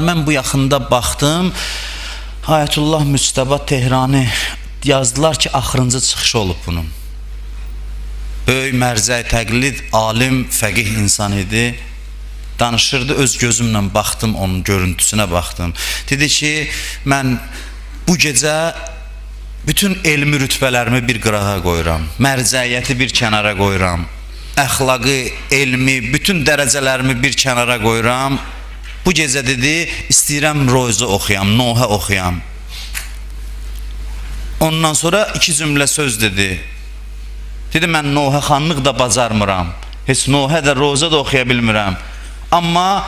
Mən bu yaxında baxdım, Ayətullah Müctəba Tehrani yazdılar ki, axırıncı çıxışı olub bunun. Böyük mərzəy təqlid, alim, fəqih insan idi. Danışırdı, öz gözümlə baxdım, onun görüntüsünə baxdım. Dedi ki, mən bu gecə bütün elmi rütbələrimi bir qırağa qoyuram, mərcəiyyəti bir kənara qoyuram, əxlaqı, elmi, bütün dərəcələrimi bir kənara qoyuram. Bu gecə dedi, istəyirəm rozu oxuyam, Nohə oxuyam. Ondan sonra iki cümlə söz dedi. Dedi, mən Nohə xanlıq da bacarmıram, heç Nohə də roza da oxuya bilmirəm. Amma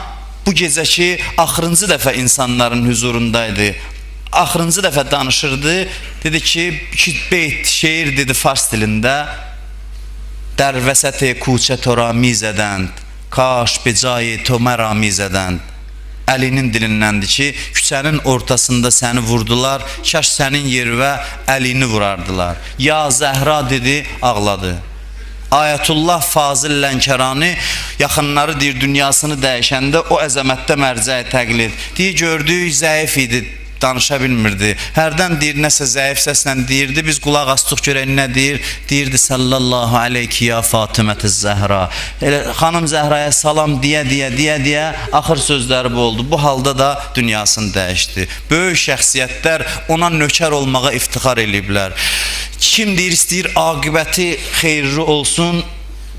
bu gecəki axırıncı dəfə insanların huzurundaydı, axırıncı dəfə danışırdı. Dedi ki, iki beyt şeir dedi fars dilində. Dar vəsət-i kuçə toramizədən, kaş becayı toməramizədən. Əlinin dilindəndir ki, küçənin ortasında səni vurdular, kaş sənin yervə əlini vurardılar. Ya Zəhra dedi, ağladı. Ayətullah Fazil Lənkərani yaxınları deyir, dünyasını dəyişəndə o əzəmətdə mərcəyi təqlid. Deyir, gördük, zəif idi, danışa bilmirdi. Hərdən deyir, nəsə zəif səslə deyirdi, biz qulaq astıq görək nə deyir. Deyirdi, sallallahu aleyki ya Fatimət-i Zəhra. Xanım Zəhraya salam deyə, axır sözləri bu oldu. Bu halda da dünyasını dəyişdi. Böyük şəxsiyyətlər ona nökər olmağa iftixar eləyiblər. Kim deyir, istəyir aqibəti xeyirli olsun,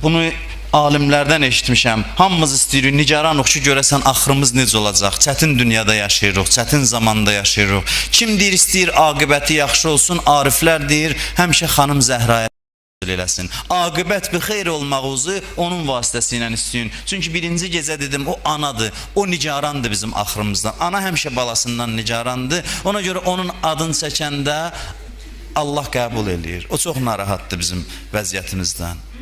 bunu alimlərdən eşitmişəm. Hamımız istəyirik, nigaranıq ki, görəsən axırımız necə olacaq? Çətin dünyada yaşayırıq, çətin zamanda yaşayırıq. Kim deyir, istəyir aqibəti yaxşı olsun? Ariflər deyir, həmişə xanım Zəhraya eləsin. Aqibət bir xeyr olmağınızı onun vasitəsilə istəyin. Çünki birinci gecə dedim, o anadır, o nigarandır bizim axırımızdan. Ana həmişə balasından nigarandır. Ona görə onun adını çəkəndə Allah qəbul eləyir. O çox narahatdır bizim vəziyyətimizdən.